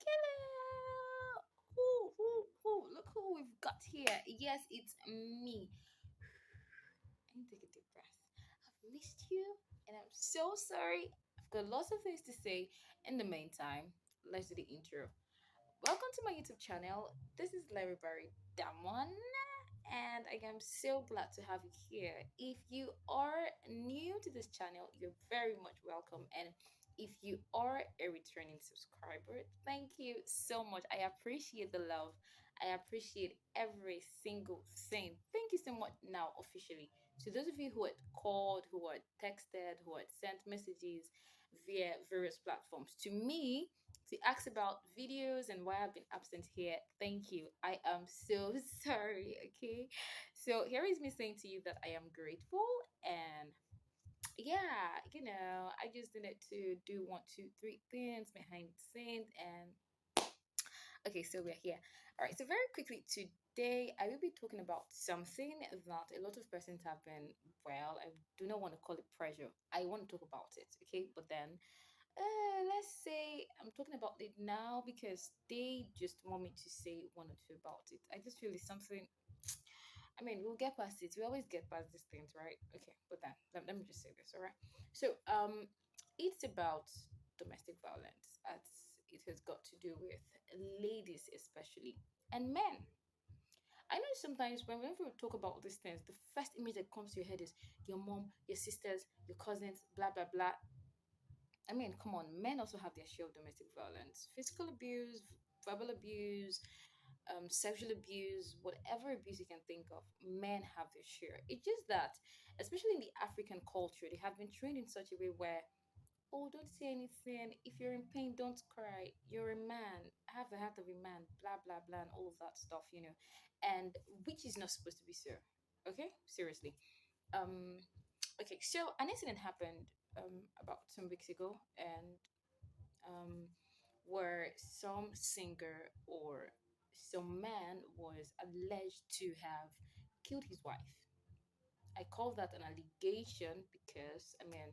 Hello. Who? Look who we've got here. Yes, it's me. I need to take a deep breath. I've missed you, and I'm so sorry. I've got lots of things to say. In the meantime, let's do the intro. Welcome to my YouTube channel. This is Larry Barry Damon, and I am so glad to have you here. If you are new to this channel, you're very much welcome. And if you are a returning subscriber, thank you so much. I appreciate the love. I appreciate every single thing. Thank you so much now, officially. To those of you who had called, who had texted, who had sent messages via various platforms, to me, to ask about videos and why I've been absent here. Thank you. I am so sorry. Okay. So here is me saying to you that I am grateful and yeah, I just needed to do one, two, three things behind the scenes and okay, so we're here. All right, so very quickly today I will be talking about something that a lot of persons have been, well, I do not want to call it pressure. I want to talk about it, okay? But then let's say I'm talking about it now because they just want me to say one or two about it. I just feel it's something. I mean, we'll get past it. We always get past these things, right? Okay, but then let me just say this, all right? So, it's about domestic violence, as it has got to do with ladies, especially, and men. I know sometimes whenever we talk about these things, the first image that comes to your head is your mom, your sisters, your cousins, blah blah blah. I mean, come on, men also have their share of domestic violence, physical abuse, verbal abuse, sexual abuse, whatever abuse you can think of. Men have their share. It's just that, especially in the African culture, they have been trained in such a way where, oh, don't say anything. If you're in pain, don't cry. You're a man. Have the heart of a man. Blah blah blah, and all of that stuff. And which is not supposed to be so. Okay, seriously. Um, okay, so an incident happened about some weeks ago, and um, where some singer or some man was alleged to have killed his wife. I call that an allegation because, I mean,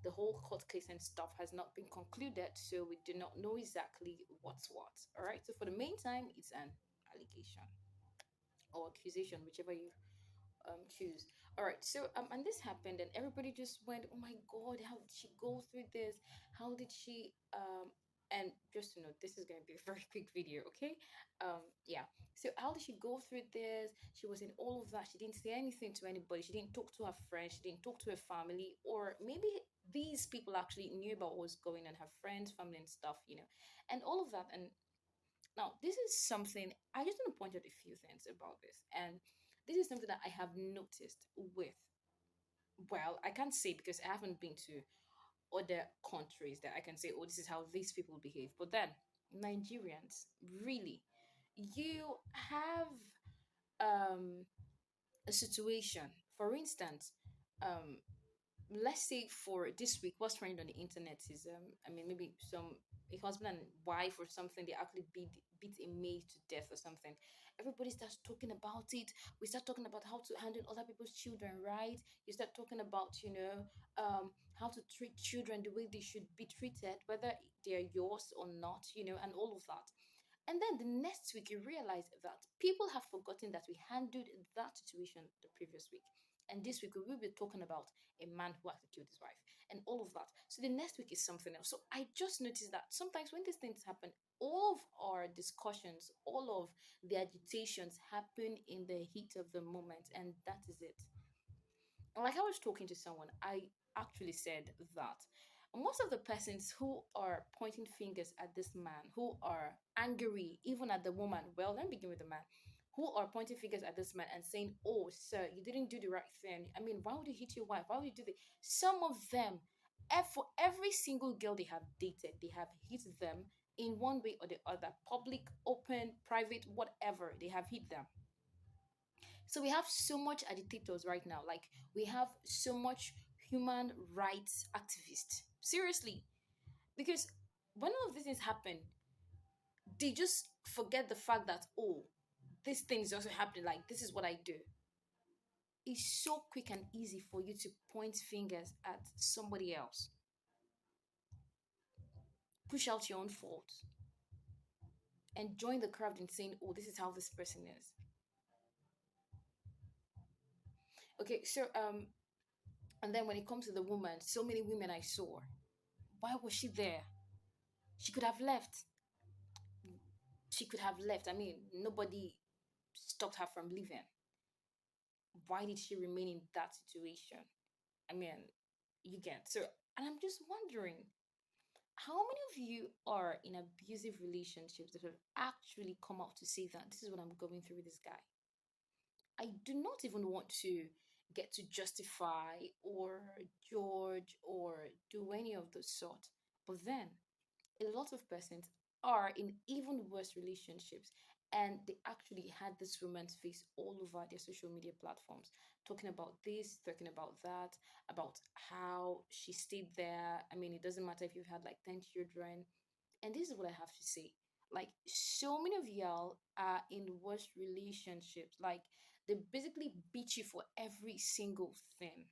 the whole court case and stuff has not been concluded, so we do not know exactly what's what. All right, so for the meantime, it's an allegation or accusation, whichever you choose. All right, so and this happened, and everybody just went, "Oh my God, how did she go through this? How did she?" And just to know, this is going to be a very quick video, okay? Yeah. So how did she go through this? She was in all of that. She didn't say anything to anybody. She didn't talk to her friends. She didn't talk to her family, or maybe these people actually knew about what was going on, her friends, family, and stuff, and all of that. And now, this is something I just want to point out a few things about this. And this is something that I have noticed with, well, I can't say because I haven't been to other countries that I can say, oh, this is how these people behave. But then, Nigerians, really, you have um, a situation. For instance, um, let's say for this week, what's trending on the internet is I mean maybe some a husband and wife or something, they actually beat a maid to death or something. Everybody starts talking about it. We start talking about how to handle other people's children, right? You start talking about how to treat children the way they should be treated, whether they're yours or not, and all of that. And then the next week, you realize that people have forgotten that we handled that situation the previous week. And this week, we will be talking about a man who actually killed his wife and all of that. So the next week is something else. So I just noticed that sometimes when these things happen, all of our discussions, all of the agitations happen in the heat of the moment. And that is it. Like I was talking to someone, I actually said that most of the persons who are pointing fingers at this man, who are angry even at the woman, well, let me begin with the man, who are pointing fingers at this man and saying, "Oh, sir, you didn't do the right thing. I mean, why would you hit your wife? Why would you do this?" Some of them, for every single girl they have dated, they have hit them in one way or the other, public, open, private, whatever. They have hit them. So we have so much agitators right now. Like we have so much human rights activists. Seriously, because when all of these things happen, they just forget the fact that, oh, this thing is also happening. Like this is what I do. It's so quick and easy for you to point fingers at somebody else, push out your own fault. and join the crowd in saying, oh, this is how this person is. Okay, so and then when it comes to the woman, so many women I saw, why was she there? She could have left. She could have left. I mean, nobody stopped her from leaving. Why did she remain in that situation? I mean, you get so, and I'm just wondering, how many of you are in abusive relationships that have actually come out to say that this is what I'm going through with this guy? I do not even want to get to justify or judge or do any of the sort. But then a lot of persons are in even worse relationships, and they actually had this woman's face all over their social media platforms, talking about this, talking about that, about how she stayed there. I mean, it doesn't matter if you've had like 10 children. And this is what I have to say. Like, so many of y'all are in worse relationships. Like, they basically beat you for every single thing.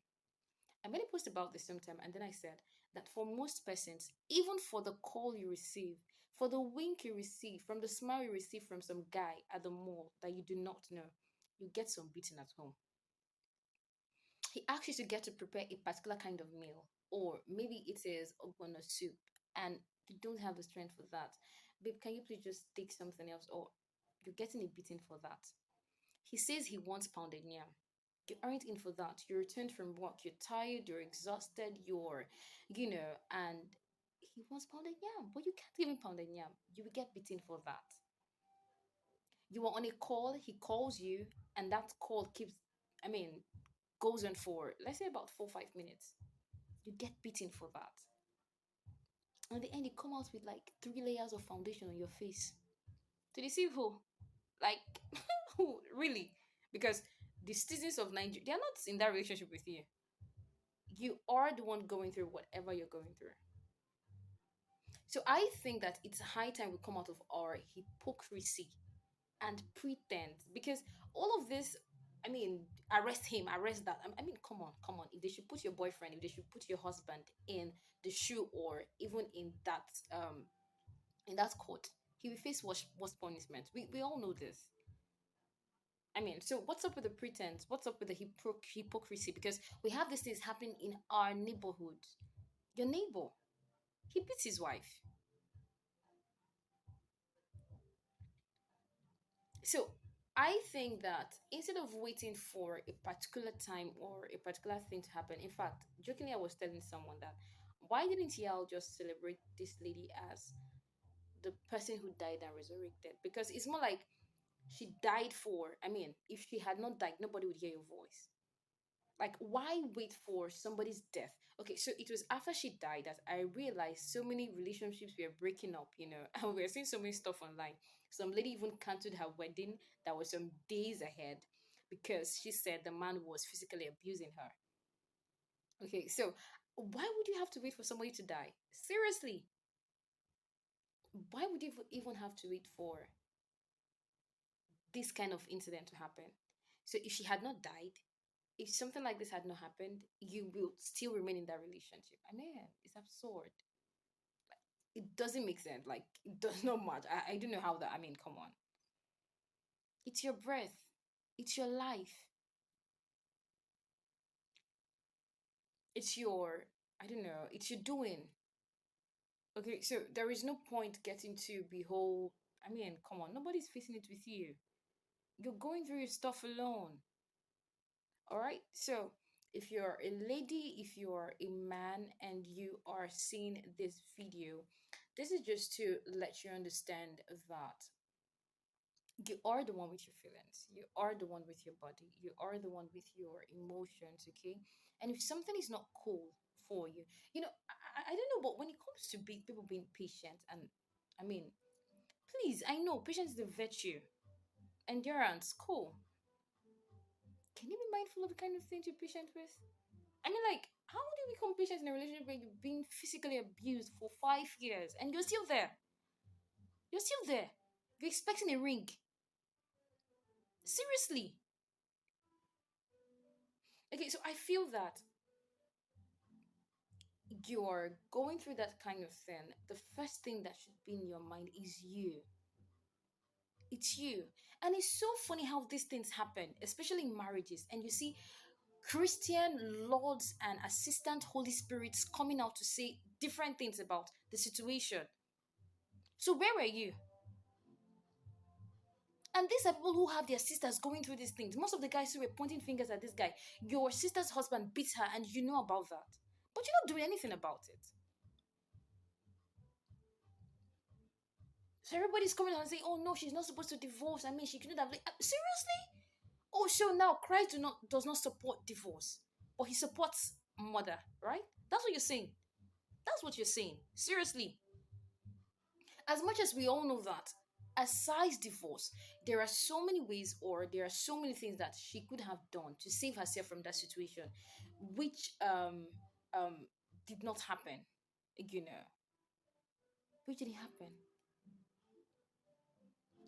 I made a post about this sometime, and then I said that for most persons, even for the call you receive, for the wink you receive, from the smile you receive from some guy at the mall that you do not know, you get some beating at home. He asks you to get to prepare a particular kind of meal, or maybe it is ogbono soup, and you don't have the strength for that. Babe, can you please just take something else? Or you're getting a beating for that. He says he wants pounded yam. You aren't in for that. You returned from work, you're tired, you're exhausted, and he wants pounded yam, but you can't give him pounded yam. You will get beaten for that. You are on a call, he calls you, and that call I mean, goes on for, let's say, about 4 or 5 minutes. You get beaten for that. And at the end, you come out with like 3 layers of foundation on your face to deceive who? Like, who? Really? Because the citizens of Nigeria, they're not in that relationship with you. You are the one going through whatever you're going through. So I think that it's high time we come out of our hypocrisy and pretense, because all of this, I mean, arrest him, arrest that. I mean, come on, come on. If they should put your boyfriend, if they should put your husband in the shoe, or even in that court, he will face worse punishment. We all know this. I mean, so what's up with the pretense? What's up with the hypocrisy? Because we have these things happening in our neighborhood. Your neighbor, he beats his wife. So I think that instead of waiting for a particular time or a particular thing to happen, in fact, jokingly, I was telling someone that why didn't y'all just celebrate this lady as the person who died and resurrected? Because it's more like she died for, I mean, if she had not died, nobody would hear your voice. Like, why wait for somebody's death? Okay, so it was after she died that I realized so many relationships were breaking up, and we were seeing so many stuff online. Some lady even canceled her wedding that was some days ahead because she said the man was physically abusing her. Okay, so why would you have to wait for somebody to die? Seriously, why would you even have to wait for this kind of incident to happen? So if she had not died, if something like this had not happened, you will still remain in that relationship. I mean, it's absurd. It doesn't make sense. Like, it does not matter. I don't know how that. I mean, come on. It's your breath. It's your life. It's your. I don't know. It's your doing. Okay, so there is no point getting to be whole. I mean, come on. Nobody's facing it with you. You're going through your stuff alone. All right. So if you're a lady, if you're a man, and you are seeing this video, this is just to let you understand that you are the one with your feelings, you are the one with your body, you are the one with your emotions. Okay. And if something is not cool for you, I don't know, but when it comes to people being patient, and I mean, please, I know patience is a virtue, endurance, cool. Can you be mindful of the kind of things you're patient with? I mean, like, how do you become patient in a relationship where you've been physically abused for 5 years and you're still there? You're still there. You're expecting a ring. Seriously. Okay, so I feel that you're going through that kind of thing. The first thing that should be in your mind is you. It's you. And it's so funny how these things happen, especially in marriages. And you see Christian lords and assistant Holy Spirits coming out to say different things about the situation. So where were you? And these are people who have their sisters going through these things. Most of the guys who were pointing fingers at this guy, your sister's husband beat her and you know about that. But you're not doing anything about it. So everybody's coming out and saying, oh no, she's not supposed to divorce. I mean, she couldn't have. Seriously? Oh, so now Christ does not support divorce, but he supports murder, right? That's what you're saying. That's what you're saying. Seriously. As much as we all know that, aside divorce, there are so many ways or there are so many things that she could have done to save herself from that situation, which um did not happen. You know, which didn't happen.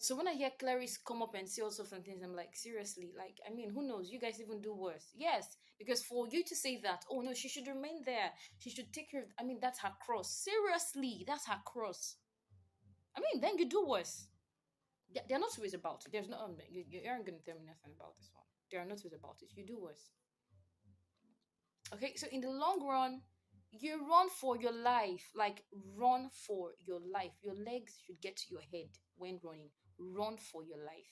So when I hear Clarice come up and say all sorts of things, I'm like, seriously, like, I mean, who knows? You guys even do worse. Yes, because for you to say that, oh no, she should remain there. She should take care of, I mean, that's her cross. Seriously, that's her cross. I mean, then you do worse. They're not ways about it. There's no, you aren't going to tell me nothing about this one. There are not ways about it. You do worse. Okay, so in the long run, you run for your life. Like, run for your life. Your legs should get to your head when running. Run for your life.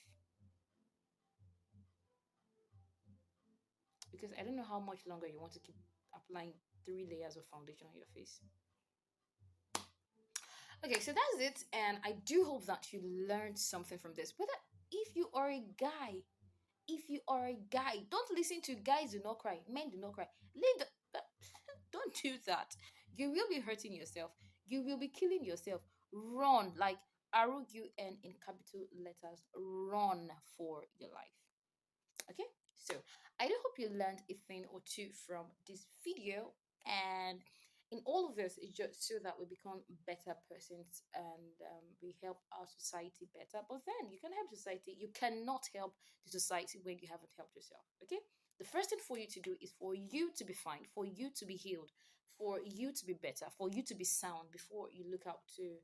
Because I don't know how much longer you want to keep applying 3 layers of foundation on your face. Okay, so that's it, and I do hope that you learned something from this. Whether if you are a guy, if you are a guy, don't listen to guys do not cry, men do not cry. Leave the don't do that. You will be hurting yourself. You will be killing yourself. Run, like RUN in capital letters. Run for your life. Okay, so I do hope you learned a thing or two from this video, and in all of this it's just so that we become better persons and we help our society better. But then you can help society, you cannot help the society when you haven't helped yourself. Okay, the first thing for you to do is for you to be fine, for you to be healed, for you to be better, for you to be sound before you look out to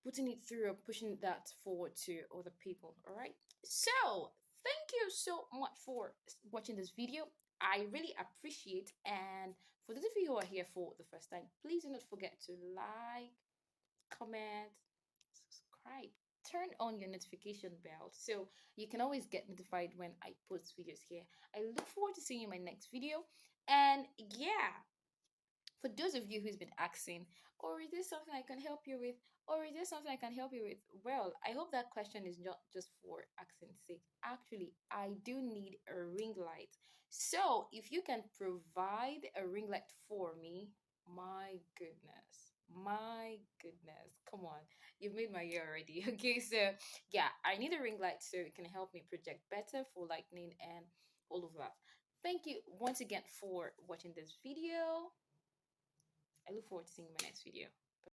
putting it through or pushing that forward to other people. All right, so thank you so much for watching this video. I really appreciate. And for those of you who are here for the first time, please do not forget to like, comment, subscribe, turn on your notification bell so you can always get notified when I post videos here. I look forward to seeing you in my next video. And yeah, for those of you who's been asking, or is this something I can help you with, or is this something I can help you with, well, I hope that question is not just for accent's sake. Actually, I do need a ring light. So if you can provide a ring light for me, my goodness, my goodness, come on, you've made my year already. Okay, so yeah, I need a ring light so it can help me project better for lightning and all of that. Thank you once again for watching this video. I look forward to seeing you in my next video.